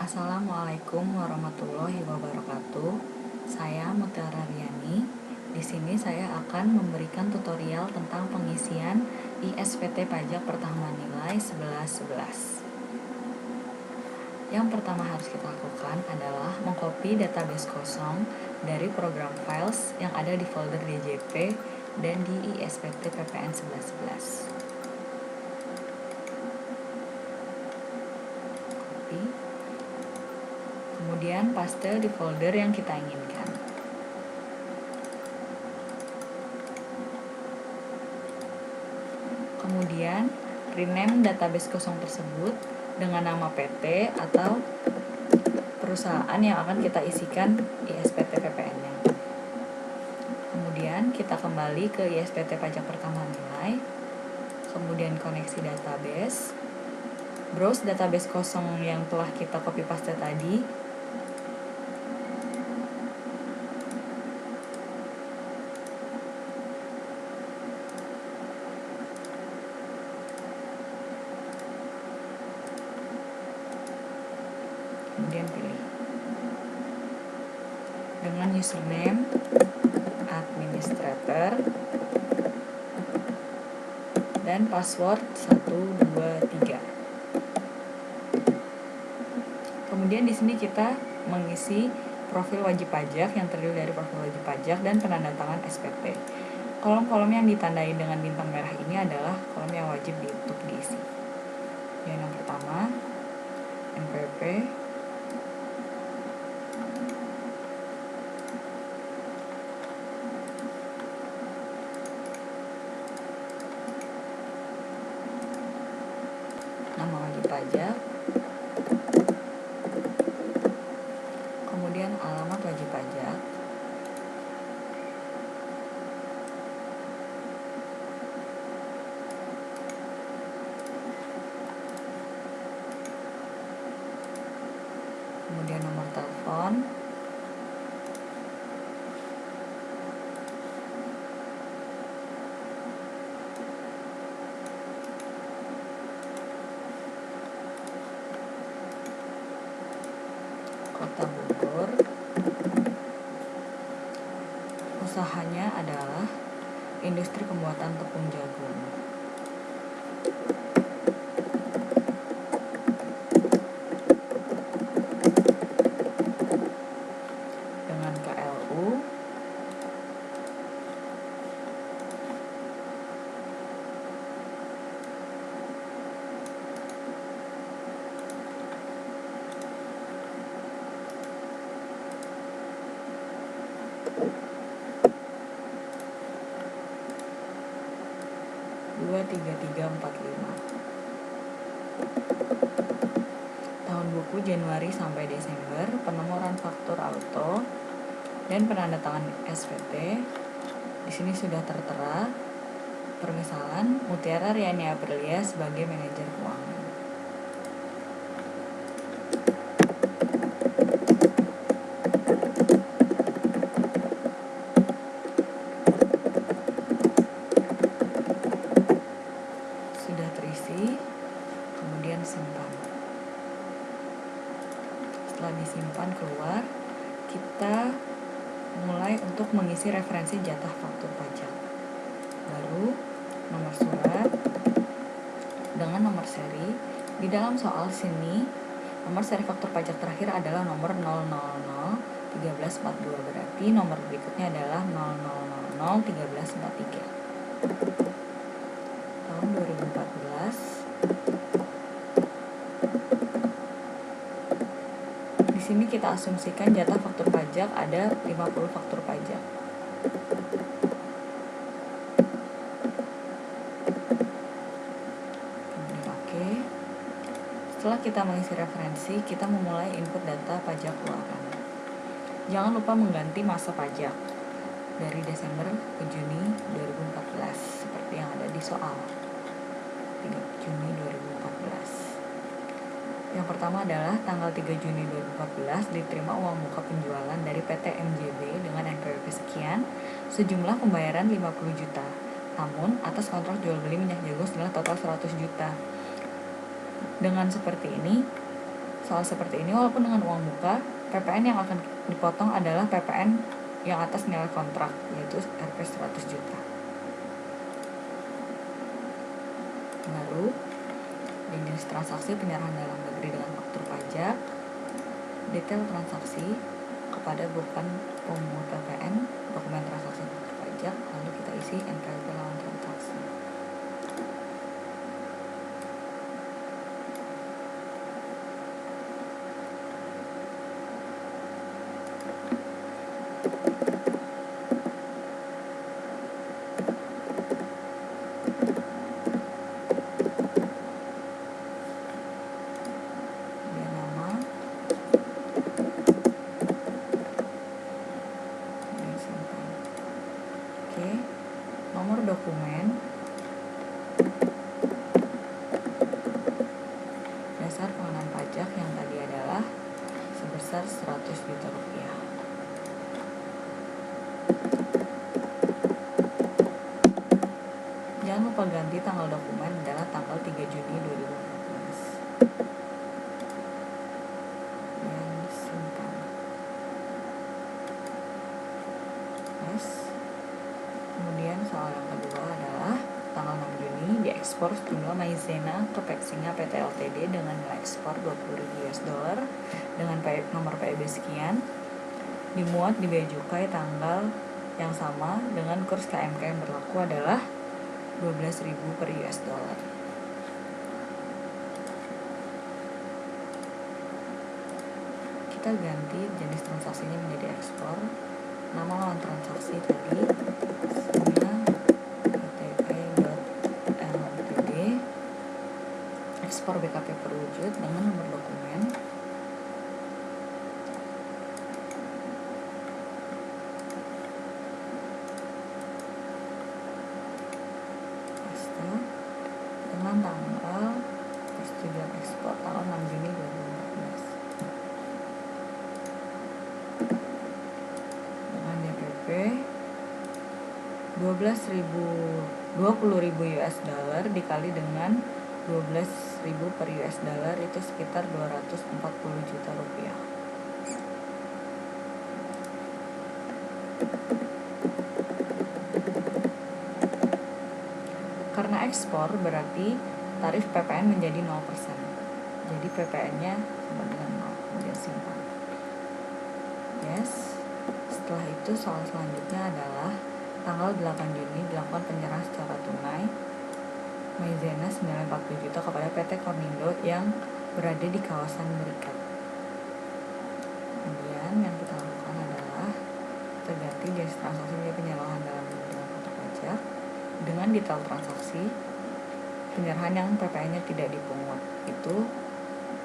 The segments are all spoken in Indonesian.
Assalamualaikum warahmatullahi wabarakatuh. Saya Mutiara Riani. Di sini saya akan memberikan tutorial tentang pengisian ISPT pajak pertahuan nilai 1111. Yang pertama harus kita lakukan adalah mengcopy database kosong dari program files yang ada di folder DJP dan di ISPT PPN 1111. Copy. Kemudian paste di folder yang kita inginkan. Kemudian rename database kosong tersebut dengan nama PT atau perusahaan yang akan kita isikan ISPT PPN-nya. Kemudian kita kembali ke ISPT pajak pertahuan nilai. Kemudian koneksi database. Browse database kosong yang telah kita copy paste tadi. Kemudian pilih dengan username administrator dan password 123. Kemudian di sini kita mengisi profil wajib pajak yang terdiri dari profil wajib pajak dan penandatangan SPT. Kolom-kolom yang ditandai dengan bintang merah ini adalah kolom yang wajib untuk diisi. Yang pertama, NPWP, nama wajib pajak, kemudian alamat wajib pajak, kemudian nomor telepon, Kota Bogor, usahanya adalah industri pembuatan tepung jagung. Dengan KLU, dua 3345. Tahun buku Januari sampai Desember, penomoran faktur auto dan penandatangan SPT. Di sini sudah tertera. Permisalan Mutiara Riani Aprilia sebagai manajer keuangan. Sudah terisi, kemudian simpan. Setelah disimpan keluar, kita mulai untuk mengisi referensi jatah faktur pajak. Baru nomor surat dengan nomor seri. Di dalam soal sini, nomor seri faktur pajak terakhir adalah nomor 0001342, berarti nomor berikutnya adalah 00001343. Tahun 2014. Di sini kita asumsikan jatah faktur pajak ada 50 faktur pajak. Kemudian oke. Setelah kita mengisi referensi, kita memulai input data pajak keluaran. Jangan lupa mengganti masa pajak dari Desember ke Juni 2014 seperti yang ada di soal 3 Juni 2014. Yang pertama adalah tanggal 3 Juni 2014 diterima uang muka penjualan dari PT MJB dengan NPWP sekian, sejumlah pembayaran 50 juta. Namun, atas kontrak jual beli minyak jagung senilai total 100 juta. Dengan seperti ini, soal seperti ini, walaupun dengan uang muka, PPN yang akan dipotong adalah PPN yang atas nilai kontrak, yaitu Rp 100 juta. Baru, di jenis transaksi penyerahan dalam negeri dengan faktur pajak, detail transaksi kepada bukan pemungut PPN, dokumen transaksi faktur pajak, lalu kita isi NPWP lawan transaksi. Nomor dokumen dasar pengenaan pajak yang tadi adalah sebesar 100 juta rupiah. Jangan lupa ganti tanggal dokumen adalah tanggal 3 Juni 2014. Dan simpan. Kemudian soal yang kedua adalah tanggal 6 Juni diekspor sejumlah maizena ke Singa PT Ltd dengan nilai ekspor $20.000 dengan nomor PEB sekian, dimuat di bea cukai tanggal yang sama dengan kurs KMK yang berlaku adalah 12.000 per $. Kita ganti jenis transaksinya menjadi ekspor. Nama lawan transaksi tadi PTP.ltd, ekspor BKP perwujud dengan nomor dokumen dengan tanggal persetujuan ekspor tanggal 6 Juni 2014 dengan DPP $20.000 dikali dengan 12.000 per $, itu sekitar 240 juta rupiah. Karena ekspor berarti tarif PPN menjadi 0%. Jadi PPN-nya sama dengan 0, kemudian simpan. Yes. Setelah itu soal selanjutnya adalah tanggal 8 Juni dilakukan penyerahan secara tunai maizena senilai 40 juta kepada PT Kornindo yang berada di kawasan Berikat. Kemudian yang kita lakukan adalah terganti jenis transaksi menjadi penyerahan dalam negeri dengan faktur pajak dengan detail transaksi penyerahan yang PPN-nya tidak dipungut. Itu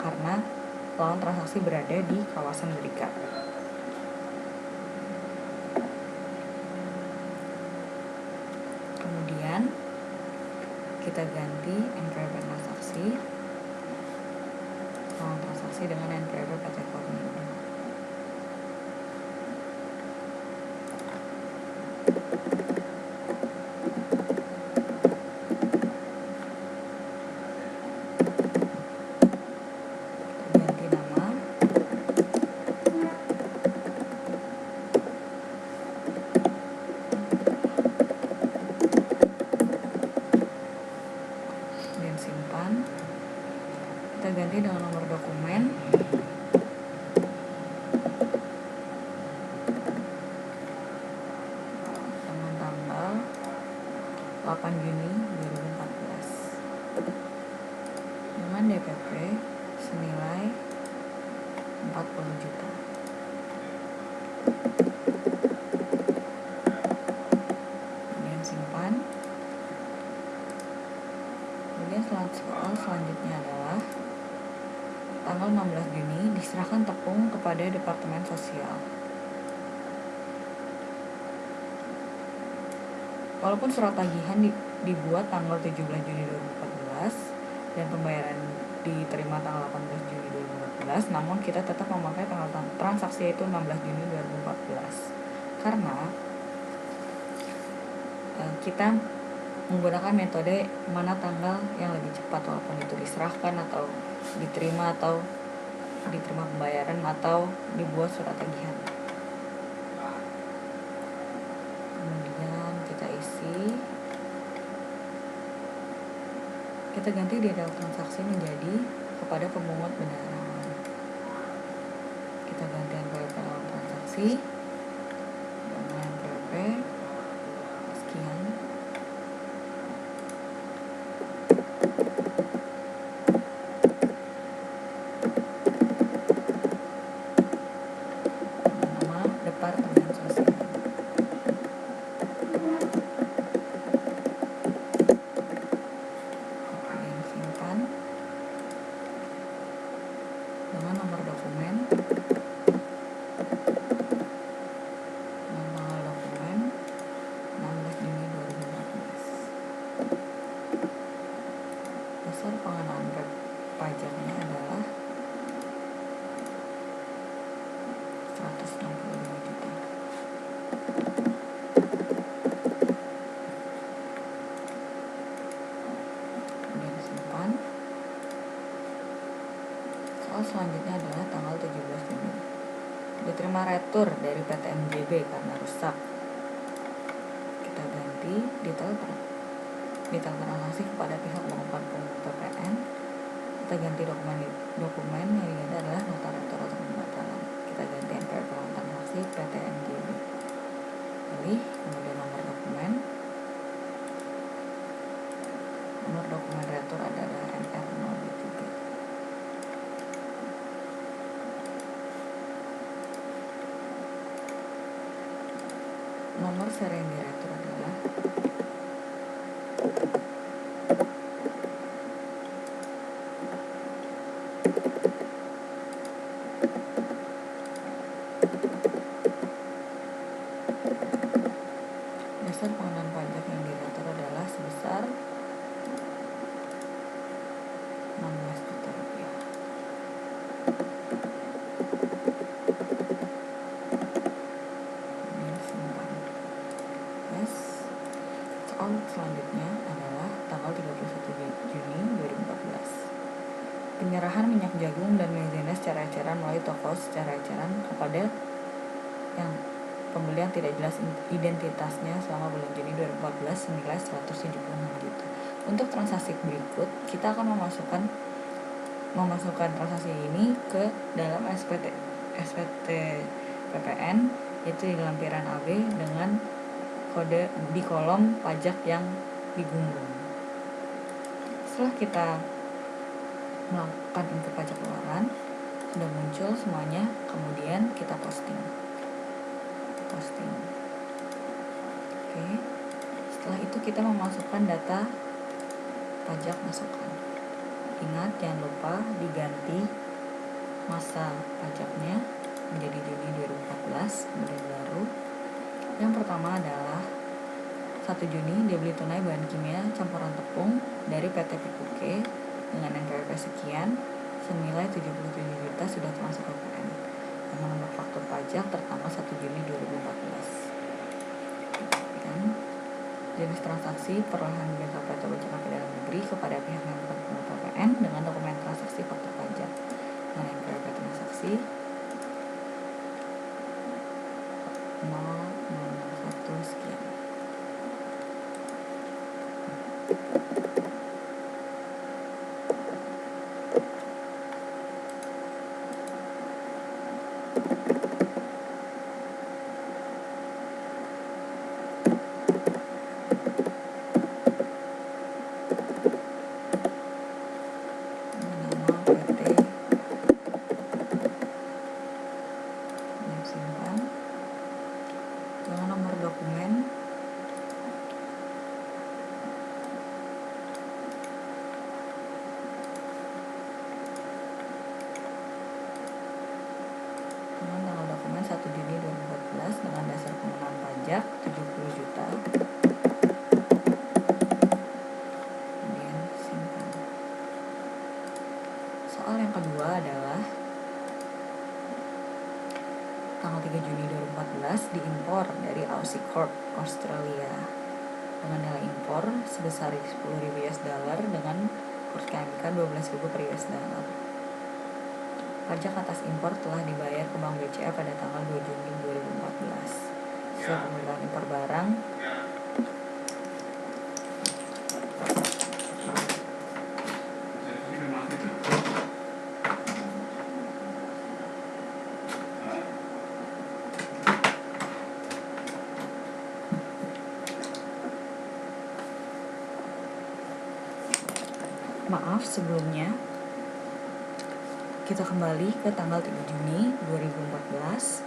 karena lawan transaksi berada di kawasan Berikat. Kemudian kita ganti NPWP transaksi lawan transaksi dengan NPWP PT Kornindo. Ganti nama, dan simpan. Kita ganti dengan nomor dokumen dengan tanggal 8 Juni 2014 dengan DPP senilai 40 juta. Kemudian simpan. Kemudian soal selanjutnya adalah tanggal 16 Juni diserahkan tepung kepada Departemen Sosial. Walaupun surat tagihan dibuat tanggal 17 Juni 2014 dan pembayaran diterima tanggal 18 Juni 2014, namun kita tetap memakai tanggal transaksi yaitu 16 Juni 2014 karena kita menggunakan metode mana tanggal yang lebih cepat, walaupun itu diserahkan atau diterima atau diterima pembayaran atau dibuat surat tagihan. Kemudian kita isi, kita ganti detail transaksi menjadi kepada pemungut benaran. Kita ganti NPWP lawan transaksi dengan NPWP sekian. Nama Departemen Sosial. Kemudian simpan dengan nomor dokumen, tanggal dokumen 16 Juni 2014. Dasar pengenaan pajaknya adalah 165 juta. Kemudian simpan. Soal selanjutnya adalah tanggal 17 Juni. Diterima retur dari PT MJB karena rusak. Kita ganti detail transaksi kepada pihak melakukan pemungut PPN. Kita ganti dokumen yang diganti adalah nota retur atau pembatalan. Kita ganti NPWP lawan transaksi PT MJB. Pilih, kemudian nomor dokumen. Nomor dokumen retur adalah NR023. Nomor seri yang diretur adalah dasar pengenaan pajak yang diretur adalah sebesar 16 juta rupiah. Kemudian simpan. Yes. Soal selanjutnya adalah tanggal 31 Juni 2014. Penyerahan minyak jagung dan maizena secara eceran melalui toko secara eceran kepada yang pembeli yang tidak jelas identitasnya selama bulan Juni 2014 senilai 176 juta. Untuk transaksi berikut, kita akan memasukkan transaksi ini ke dalam SPT PPN, yaitu di lampiran AB dengan kode di kolom pajak yang digunggung. Setelah kita melakukan input pajak keluaran, sudah muncul semuanya, kemudian kita posting. Oke. Setelah itu kita memasukkan data pajak masukan. Ingat, jangan lupa diganti masa pajaknya menjadi Juni 2014, kemudian baru. Yang pertama adalah 1 Juni dia beli tunai bahan kimia campuran tepung dari PT Pikuke dengan NPWP sekian senilai 77 juta sudah termasuk PPN dengan nomor faktur pajak tertanggal 1 Juli 2014. Dan jenis transaksi perolahan BKP atau BCKP dalam negeri kepada pihak yang bukan pemungut PPN dengan dokumen transaksi faktur pajak dengan NPWP transaksi 001 sekian. Dengan tanggal dokumen 1 Juni 2014 dengan dasar pengenaan pajak 70 juta. Kemudian simpan. Soal yang kedua adalah tanggal 3 Juni 2014 diimpor dari Aussie Corp Australia dengan nilai impor sebesar 10.000 US dollar dengan kurs KMK 12.000 per US dollar. pajak atas impor telah dibayar ke Bank BCA pada tanggal 2 Juni 2014. Sesuai pembelaan impor barang, maaf sebelumnya, kita kembali ke tanggal 3 Juni 2014.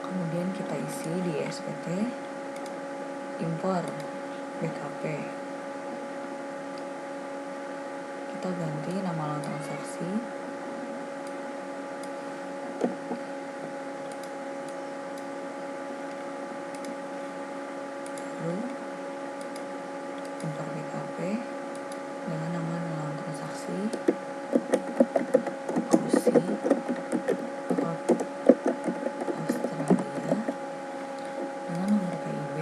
Kemudian kita isi di SPT impor BKP. Kita ganti nama lawan transaksi. Lalu impor BKP dengan nama lawan transaksi Aussie Corp Australia dengan nomor KIB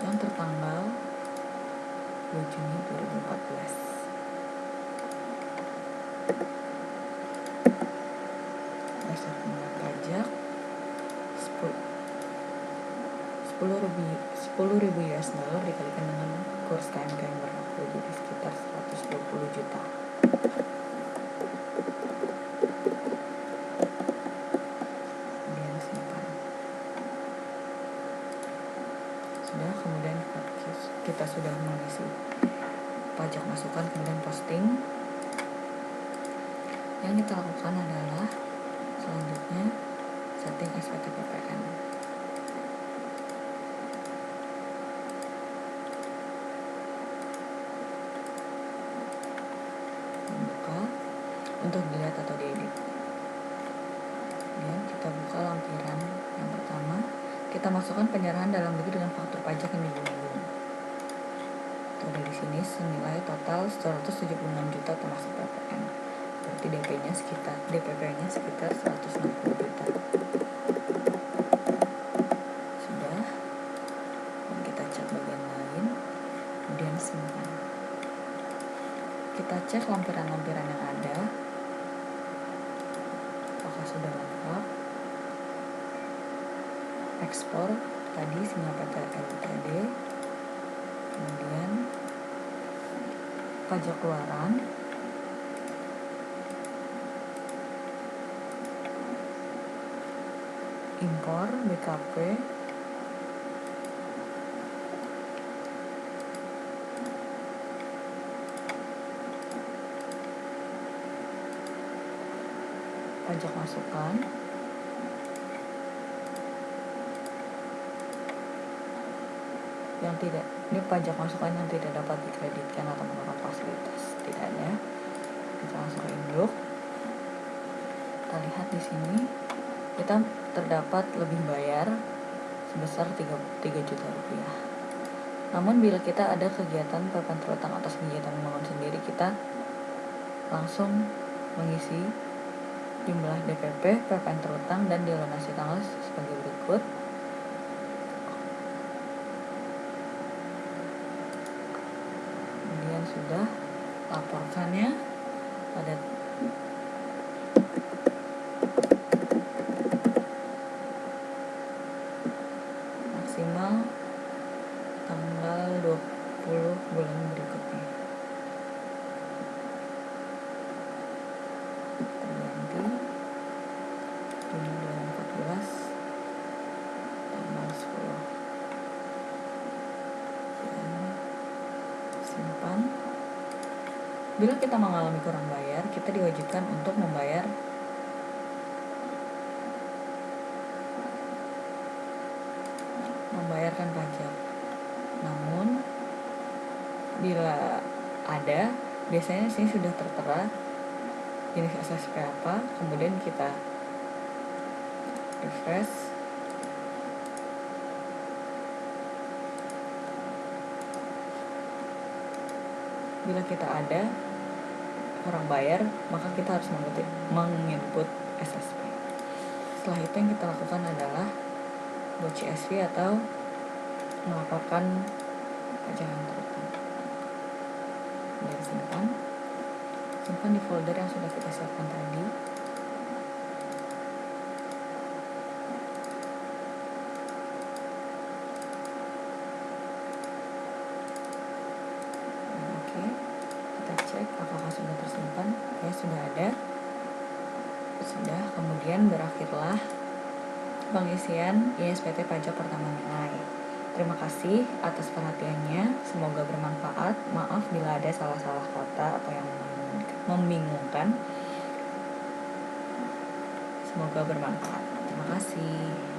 yang tertanggal 2 Juni 2014. Dasar pengenaan pajak 10.000 US dollar dikalikan dengan kurs KMK yang berlaku, jadi sekitar 120 juta. Kemudian simpan. Kemudian kita sudah mengisi pajak masukan, kemudian posting. Yang kita lakukan adalah selanjutnya setting SPT PPN. Buka untuk dilihat atau diedit. Kemudian kita buka lampiran yang pertama. Kita masukkan penyerahan dalam negeri dengan faktur pajak yang dibunuh. Itu ada di sini senilai total 176 juta termasuk PPN. Berarti DP-nya DPP-nya sekitar 160 juta. Sudah. Dan kita cek bagian lain. Kemudian simpan. Kita cek lampiran-lampiran yang ada. Apakah sudah lengkap? Ekspor tadi sinyal PT LTD, kemudian pajak keluaran, impor BKP, pajak masukan, ini pajak masukan yang tidak dapat dikreditkan atau menurut fasilitas, tidak ada. Kita langsung ke induk. Kita lihat di sini kita terdapat lebih bayar sebesar 3 juta rupiah. Namun bila kita ada kegiatan PPN terutang atas kegiatan membangun sendiri, kita langsung mengisi jumlah DPP, PPN terutang, dan dilunasi tanggal sebagai berikut. Kemudian sudah laporkannya pada maksimal tanggal 20 bulan berikutnya. Terganti Juni 2014 tanggal 10. Simpan. Bila kita mengalami kurang bayar, kita diwajibkan untuk membayarkan pajak. Namun bila ada, biasanya sini sudah tertera jenis SSP apa, kemudian kita refresh. Bila kita ada, orang bayar, maka kita harus menginput SSP. Setelah itu yang kita lakukan adalah buat CSV atau melaporkan pajak yang terutama. Kemudian simpan di folder yang sudah kita siapkan tadi. Oke, kita cek apakah sudah tersimpan. Ya, sudah ada. Sudah, kemudian berakhirlah pengisian ISPT pajak pertama nilai. Terima kasih atas perhatiannya, semoga bermanfaat. Maaf bila ada salah-salah kata atau yang membingungkan. Semoga bermanfaat. Terima kasih.